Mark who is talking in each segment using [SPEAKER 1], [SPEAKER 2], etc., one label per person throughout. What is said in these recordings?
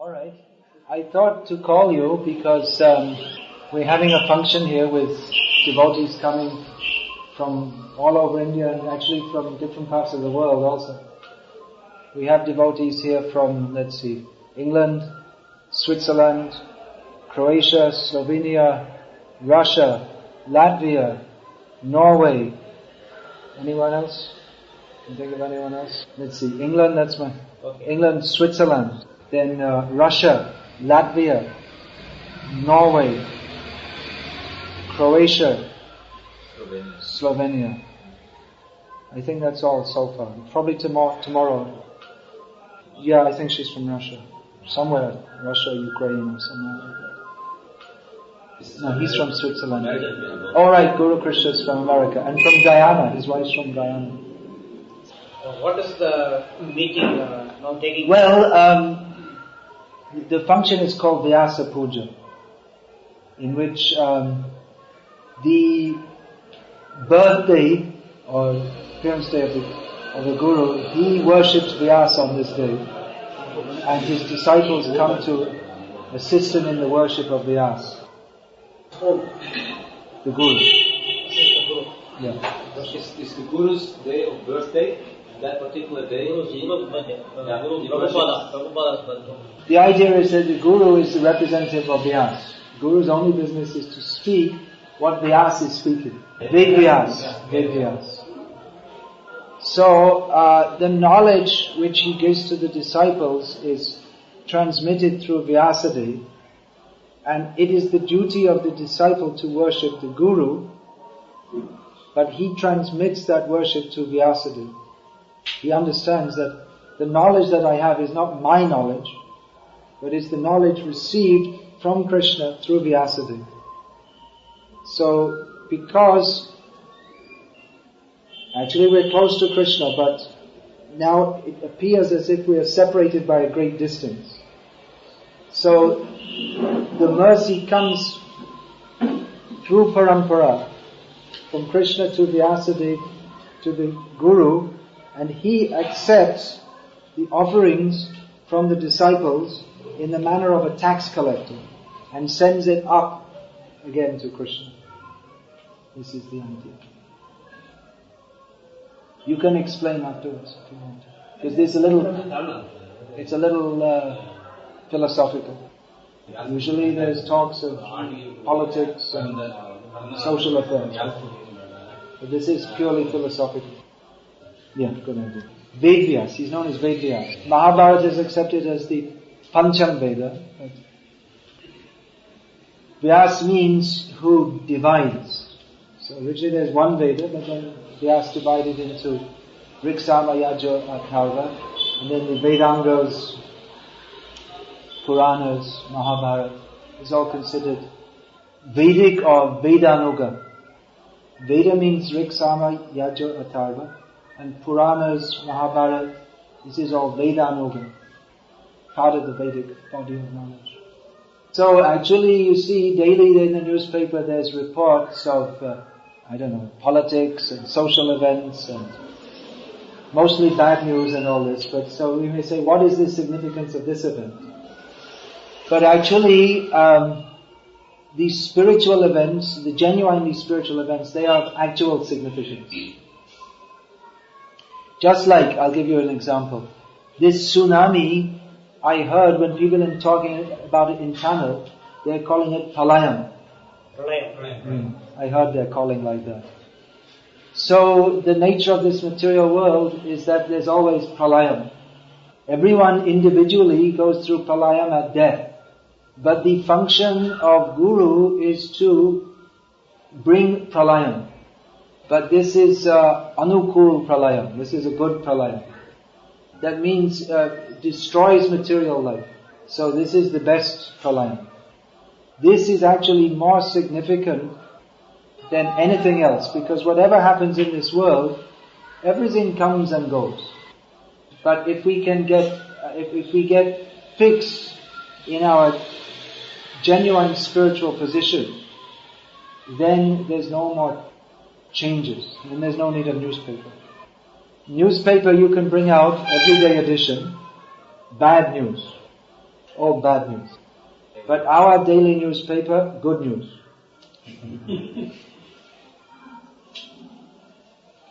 [SPEAKER 1] Alright. I thought to call you because we're having a function here with devotees coming from all over India and actually from different parts of the world also. We have devotees here from, England, Switzerland, Croatia, Slovenia, Russia, Latvia, Norway. Anyone else? Can you think of anyone else? England, England, Switzerland, then Russia, Latvia, Norway, Croatia, Slovenia. I think that's all so far. Probably tomorrow. Yeah, I think she's from Russia. Somewhere, Russia, Ukraine or somewhere like that. No, he's from Switzerland. Alright, Guru Krishna is from America. And from Guyana, his wife's from Guyana.
[SPEAKER 2] What is the meeting now taking?
[SPEAKER 1] Well, the function is called Vyasa puja, in which the birthday or appearance day of the Guru, he worships Vyasa on this day, and his disciples come to assist him in the worship of Vyasa. The Guru. Yeah.
[SPEAKER 3] Is the Guru's day of birthday that particular day?
[SPEAKER 1] The idea is that the Guru is the representative of Vyasa. Guru's only business is to speak what Vyasa is speaking. Ved Vyasa. So, the knowledge which he gives to the disciples is transmitted through Vyasa, and it is the duty of the disciple to worship the Guru, but he transmits that worship to Vyasa. He understands that the knowledge that I have is not my knowledge, but is the knowledge received from Krishna through Vyasa. So, because actually we're close to Krishna, but now it appears as if we are separated by a great distance. So, the mercy comes through parampara, from Krishna to Vyasa to the Guru, and he accepts the offerings from the disciples in the manner of a tax collector and sends it up again to Krishna. This is the idea. You can explain afterwards if you want, because it's a little philosophical. Usually there's talks of politics and social affairs, but this is purely philosophical. Yeah, good idea. Ved Vyasa, he's known as Ved Vyasa. Mahabharata is accepted as the Pancham Veda. Vyasa means who divides. So originally there's one Veda, but then Vyasa divided into Riksama, Yaja, Atharva, and then the Vedangas, Puranas, Mahabharata is all considered Vedic or Vedanuga. Veda means Riksama, Yaja, Atharva, and Puranas, Mahabharata, this is all Vedanuga, part of the Vedic body of knowledge. So actually you see daily in the newspaper there's reports of, politics and social events and mostly bad news and all this, but so we may say, what is the significance of this event? But actually, these spiritual events, the genuinely spiritual events, they have actual significance. Just like, I'll give you an example. This tsunami, I heard when people are talking about it in Tamil, they're calling it Pralayam. I heard they're calling like that. So, the nature of this material world is that there's always Pralayam. Everyone individually goes through Pralayam at death. But the function of Guru is to bring Pralayam. But this is Anukul Pralayam. This is a good Pralayam. That means destroys material life. So this is the best Pralayam. This is actually more significant than anything else, because whatever happens in this world, everything comes and goes. But if we get fixed in our genuine spiritual position, then there's no more changes, and there's no need of newspaper. Newspaper you can bring out everyday edition, bad news. all bad news. But our daily newspaper, good news.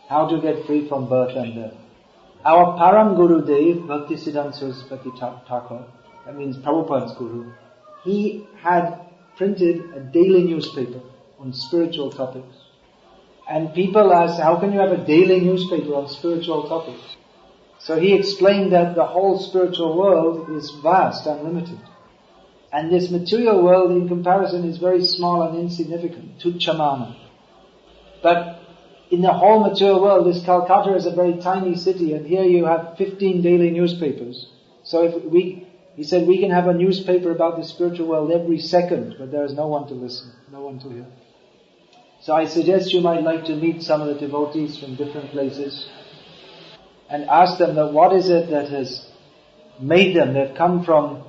[SPEAKER 1] How to get free from birth and death. Our Param Guru Dev, Bhakti Siddhanta Saraswati Thakur, that means Prabhupada's Guru, he had printed a daily newspaper on spiritual topics. And people asked, how can you have a daily newspaper on spiritual topics? So he explained that the whole spiritual world is vast, unlimited. And this material world in comparison is very small and insignificant, tucchamana. But in the whole material world, this Calcutta is a very tiny city, and here you have 15 daily newspapers. So he said we can have a newspaper about the spiritual world every second, but there is no one to listen, no one to hear. So I suggest you might like to meet some of the devotees from different places and ask them that what is it that has made them. They've come from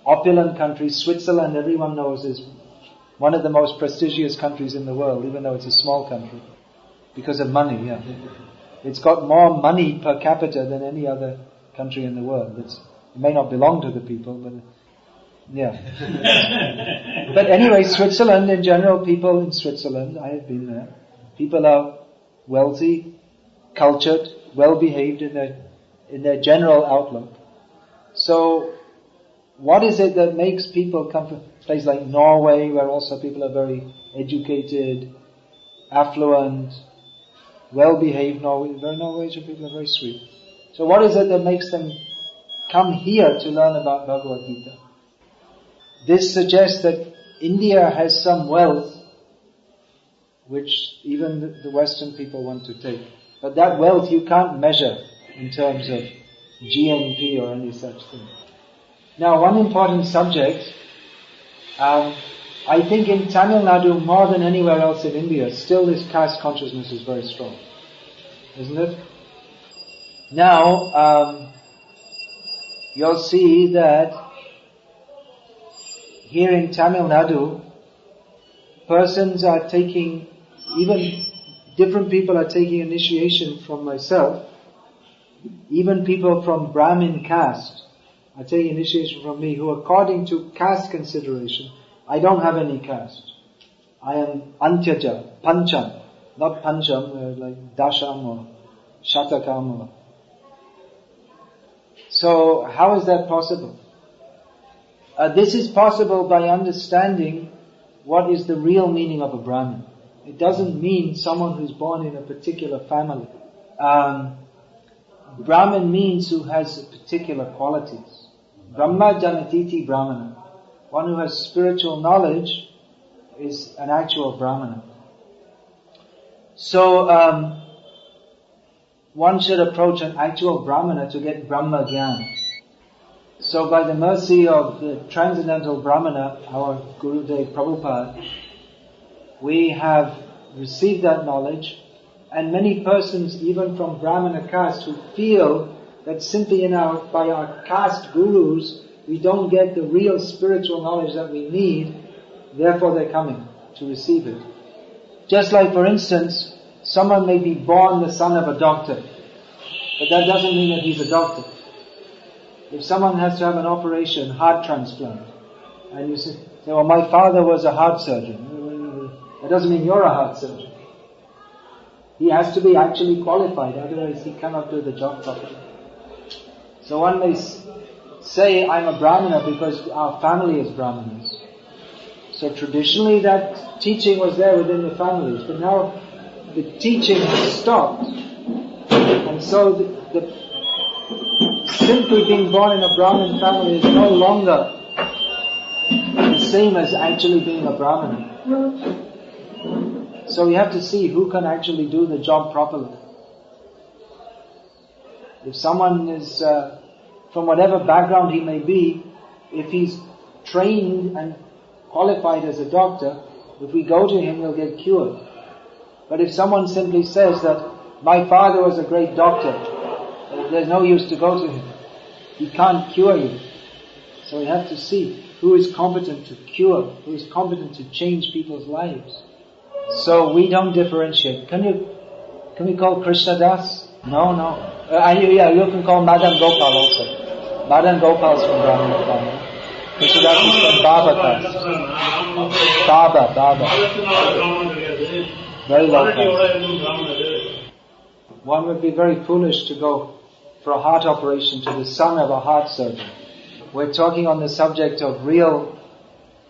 [SPEAKER 1] opulent countries. Switzerland, everyone knows, is one of the most prestigious countries in the world, even though it's a small country. Because of money, yeah. It's got more money per capita than any other country in the world. It may not belong to the people, but yeah. But anyway, Switzerland in general, people in Switzerland, I have been there, people are wealthy, cultured, well behaved in their general outlook. So, what is it that makes people come from a place like Norway, where also people are very educated, affluent, well-behaved? Norwegian people are very sweet. So what is it that makes them come here to learn about Bhagavad Gita? This suggests that India has some wealth which even the Western people want to take. But that wealth you can't measure in terms of GNP or any such thing. Now, one important subject, I think in Tamil Nadu more than anywhere else in India, still this caste consciousness is very strong. Isn't it? Now, you'll see that here in Tamil Nadu, persons are taking, even different people are taking initiation from myself. Even people from Brahmin caste are taking initiation from me, who according to caste consideration, I don't have any caste. I am Antyaja, Pancham, not Pancham, like Dasham or Shatakam or. So, how is that possible? This is possible by understanding what is the real meaning of a Brahmin. It doesn't mean someone who's born in a particular family. Brahmin means who has particular qualities. Brahma Janatiti Brahmana. One who has spiritual knowledge is an actual Brahmana. So, one should approach an actual Brahmana to get Brahma Gyan. So by the mercy of the transcendental Brahmana, our Gurudev Prabhupada, we have received that knowledge, and many persons, even from Brahmana caste, who feel that simply by our caste gurus, we don't get the real spiritual knowledge that we need, therefore they're coming to receive it. Just like, for instance, someone may be born the son of a doctor, but that doesn't mean that he's a doctor. If someone has to have an operation, heart transplant, and you say, well, my father was a heart surgeon, that doesn't mean you're a heart surgeon. He has to be actually qualified, otherwise he cannot do the job properly. So one may say, I'm a Brahmana because our family is Brahmanas. So traditionally that teaching was there within the families, but now the teaching has stopped. And so the simply being born in a Brahmin family is no longer the same as actually being a Brahmana. So we have to see who can actually do the job properly. If someone is, from whatever background he may be, if he's trained and qualified as a doctor, if we go to him, he'll get cured. But if someone simply says that, my father was a great doctor, there's no use to go to him. He can't cure you. So we have to see who is competent to cure, who is competent to change people's lives. So we don't differentiate. Can we call Krishna Das? No. You can call Madan Gopal also. Madan Gopal is from Brahmin family. Krishnadas is from Baba caste. Baba. Very low caste. One would be very foolish to go for a heart operation to the son of a heart surgeon. We're talking on the subject of real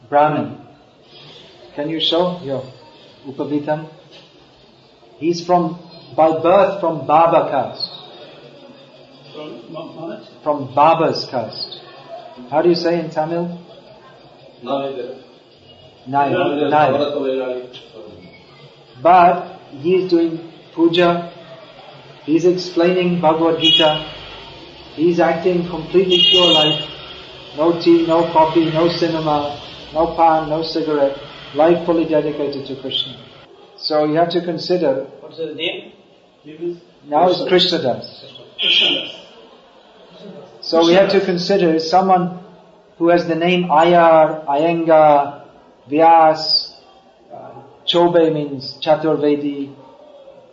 [SPEAKER 1] Brahmin. Can you show your Upavitam? He's by birth from Baba caste. From Baba's caste. How do you say in Tamil? Nai. But he is doing puja. He's explaining Bhagavad Gita. He's acting completely pure life. No tea, no coffee, no cinema, no pan, no cigarette. Life fully dedicated to Krishna. So you have to consider.
[SPEAKER 2] What's his name?
[SPEAKER 1] Now it's Krishnadas. So we have to consider someone who has the name Ayar, Iyengar, Vyasa, Chobe means Chaturvedi,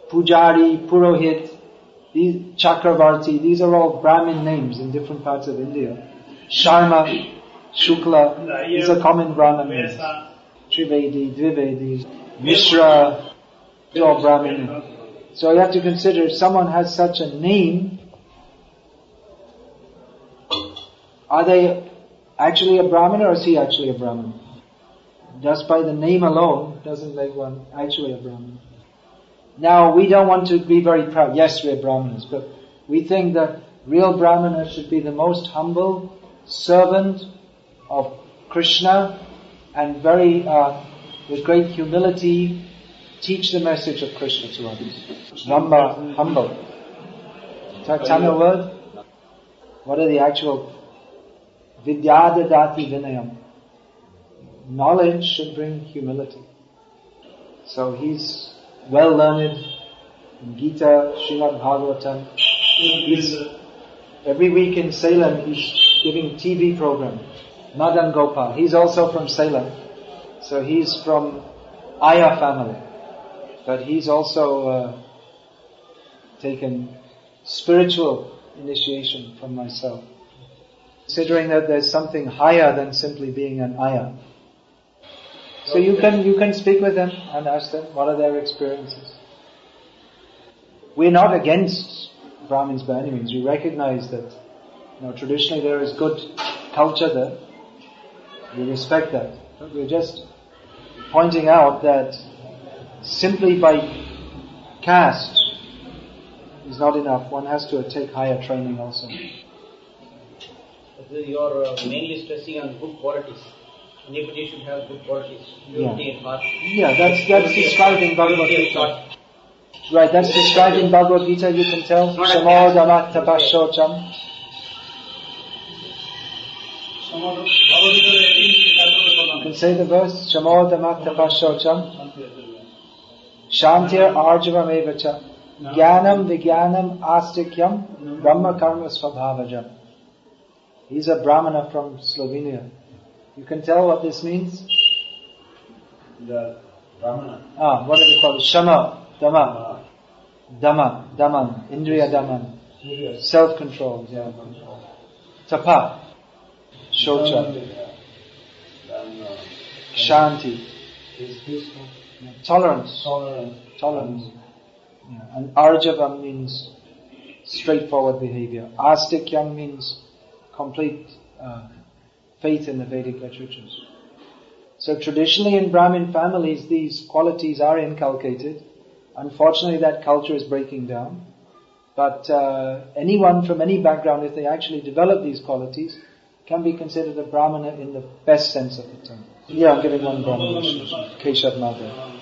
[SPEAKER 1] Pujari, Purohit, these Chakravarti, these are all Brahmin names in different parts of India. Sharma, Shukla, these are common Brahmin names. Trivedi, Dvivedi, Mishra, these are all Brahmin names. So you have to consider if someone has such a name, are they actually a Brahmana or is he actually a Brahmana? Just by the name alone doesn't make one actually a Brahmana. Now we don't want to be very proud. Yes, we're Brahmanas, but we think that real Brahmana should be the most humble servant of Krishna and very, with great humility, teach the message of Krishna to others. Ramba, humble. Is that Tamil word? What are the actual? Vidyadadati vinayam. Knowledge should bring humility. So he's well learned in Gita, Srimad Bhagavatam. Every week in Salem he's giving TV program. Madan Gopal. He's also from Salem. So he's from Aya family. But he's also taken spiritual initiation from myself. Considering that there's something higher than simply being an Aya. So you can speak with them and ask them what are their experiences. We're not against Brahmins by any means. We recognize that traditionally there is good culture there. We respect that. But we're just pointing out that simply by caste is not enough. One has to take higher training also.
[SPEAKER 2] You're mainly stressing on good qualities. Anybody should have good qualities. Purity in heart.
[SPEAKER 1] Yeah, that's described in Bhagavad Gita. Right, that's described in Bhagavad Gita, you can tell. Shamo Dhamma Tapashocham. You can say the verse. Shamo Dhamma Tapashocham. Shantir Arjavam Evacha. Jnanam Vijnanam Astikyam Brahma Karma Svabhavajam. He's a Brahmana from Slovenia. You can tell what this means?
[SPEAKER 3] The Brahmana.
[SPEAKER 1] What do they call it? Shama, Dhamma. Daman, Indriya Daman. Self-control. Yeah. Tapa, Shocha. Shanti. Tolerance. Yeah. And Arjavam means straightforward behavior. Astikyam means complete faith in the Vedic literatures. So traditionally in Brahmin families these qualities are inculcated. Unfortunately that culture is breaking down. But anyone from any background, if they actually develop these qualities, can be considered a Brahmana in the best sense of the term. Yeah, I'm giving one Brahmana. Keshav Madhav.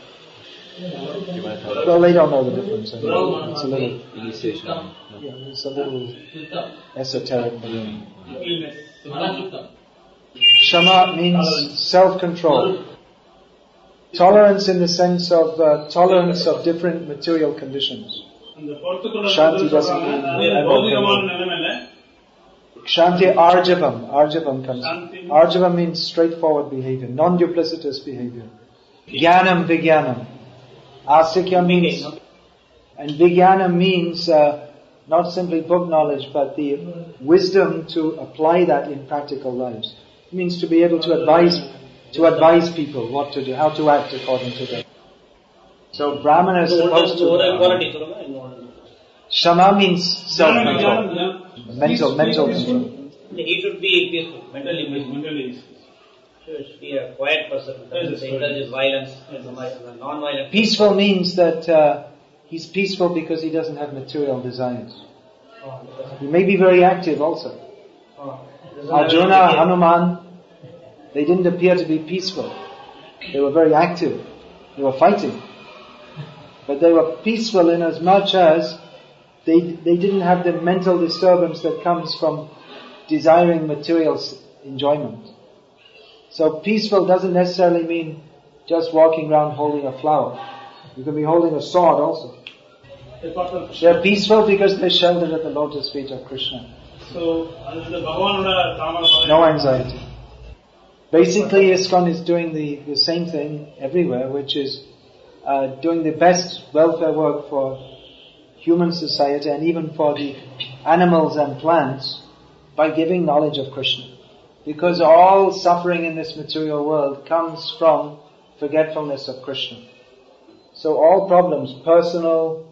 [SPEAKER 1] Well, they don't know the difference. It's a little initiation. Yeah, it's a little esoteric. Shama means self-control. Tolerance in the sense of tolerance of different material conditions. Shanti doesn't mean Shanti Arjavam. Arjavam comes. Arjavam means straightforward behavior, non-duplicitous behavior. Jnanam Vijnanam. Asikya means, and Vijnana means not simply book knowledge, but the wisdom to apply that in practical lives. It means to be able to advise people what to do, how to act according to them. So Brahmana is supposed to... Shama means self-control. Mental control.
[SPEAKER 2] He should be peaceful, mentally. He should be a quiet person, doesn't indulge violence, non-violent.
[SPEAKER 1] Peaceful means that he's peaceful because he doesn't have material desires. He may be very active also. Arjuna, Hanuman, they didn't appear to be peaceful. They were very active. They were fighting. But they were peaceful in as much as they didn't have the mental disturbance that comes from desiring material enjoyment. So peaceful doesn't necessarily mean just walking around holding a flower. You can be holding a sword also. They're peaceful because they're sheltered at the lotus feet of Krishna.
[SPEAKER 4] So,
[SPEAKER 1] no anxiety. Basically, ISKCON is doing the same thing everywhere, which is doing the best welfare work for human society and even for the animals and plants by giving knowledge of Krishna. Because all suffering in this material world comes from forgetfulness of Krishna. So all problems, personal,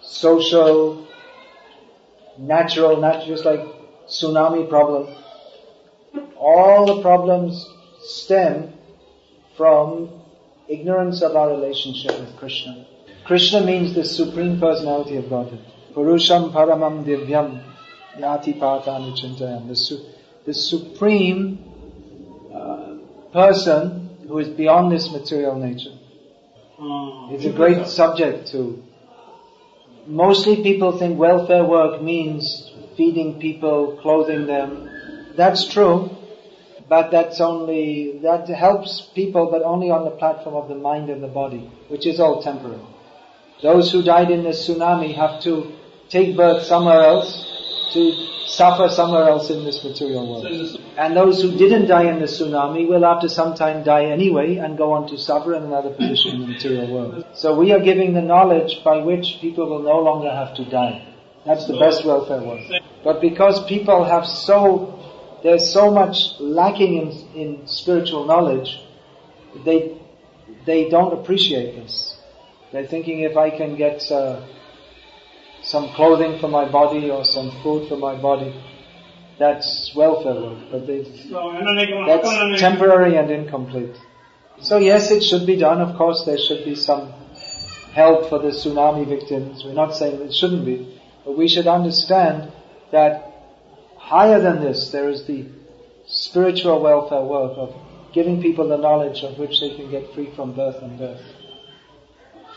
[SPEAKER 1] social, natural, just like tsunami problem, all the problems stem from ignorance of our relationship with Krishna. Krishna means the Supreme Personality of Godhead. Purusham Paramam Divyam Yati Patani Chintayam. The Supreme Person who is beyond this material nature. It's a great subject to... Mostly people think welfare work means feeding people, clothing them. That's true, but that helps people, but only on the platform of the mind and the body, which is all temporary. Those who died in the tsunami have to take birth somewhere else, to suffer somewhere else in this material world. And those who didn't die in the tsunami will after some time die anyway and go on to suffer in another position in the material world. So we are giving the knowledge by which people will no longer have to die. That's the best welfare work. But because people have there's so much lacking in spiritual knowledge, they don't appreciate this. They're thinking if I can get some clothing for my body or some food for my body, that's welfare work. But that's temporary and incomplete. So yes, it should be done. Of course, there should be some help for the tsunami victims. We're not saying it shouldn't be. But we should understand that higher than this, there is the spiritual welfare work of giving people the knowledge of which they can get free from birth and death.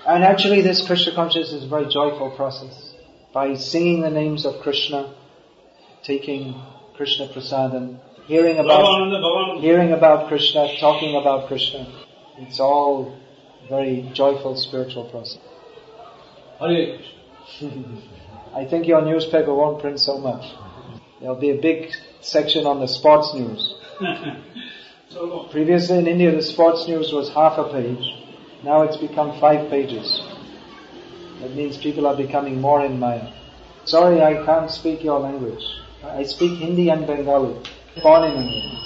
[SPEAKER 1] And actually this Krishna consciousness is a very joyful process. By singing the names of Krishna, taking Krishna prasadam, hearing about Krishna, talking about Krishna, it's all very joyful spiritual process.
[SPEAKER 3] Hare
[SPEAKER 1] I think your newspaper won't print so much. There'll be a big section on the sports news. Previously in India the sports news was half a page. Now it's become 5 pages. That means people are becoming more in Maya. Sorry, I can't speak your language. I speak Hindi and Bengali. Born in India.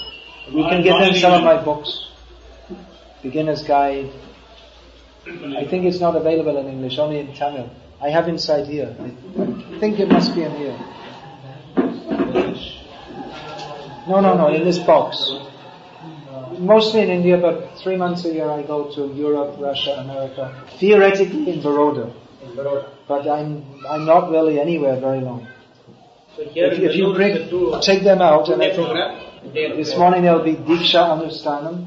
[SPEAKER 1] You can get them some of my books. Beginner's Guide. I think it's not available in English, only in Tamil. I have inside here. I think it must be in here. No, in this box. Mostly in India, but 3 months a year I go to Europe, Russia, America. Theoretically in Baroda. But I'm not really anywhere very long.
[SPEAKER 2] So here
[SPEAKER 1] if you check them out, and I think this morning there will be Diksha Anustanam.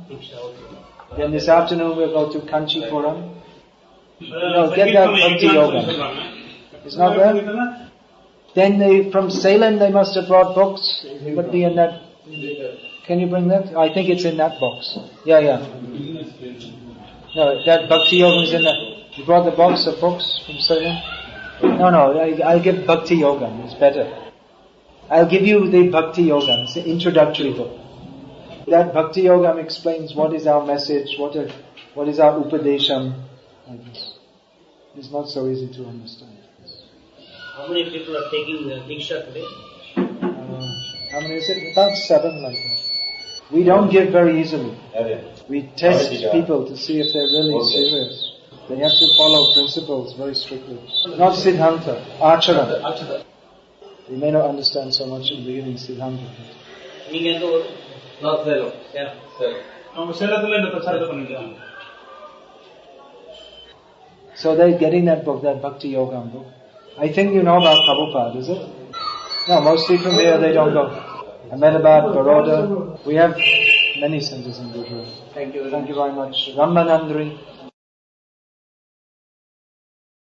[SPEAKER 1] Then this afternoon we'll go to Kanchipuram. Get that Bhakti Yoga. It's not there? Then from Salem they must have brought books. It would be in that. Can you bring that? I think it's in that box. Yeah. No, that Bhakti Yoga is in that. You brought the box of books from Salem? No, I'll give Bhakti Yoga. It's better. I'll give you the Bhakti Yoga. It's an introductory book. That Bhakti Yoga explains what is our message, what is our Upadesham. It's not so easy to understand.
[SPEAKER 2] How many people are taking the Diksha today?
[SPEAKER 1] How many is it? About 7 like that. We don't give very easily. We test people to see if they're really serious. They have to follow principles very strictly. Not Siddhanta, Achara. You may not understand so much in the beginning, Siddhanta.
[SPEAKER 3] Not zero.
[SPEAKER 1] So they're getting that book, that Bhakti Yogam book. I think you know about Prabhupada, is it? No, mostly from here they don't go. Ahmedabad, Baroda. We have many centers in Gujarat. Thank you very much. Ramanandri.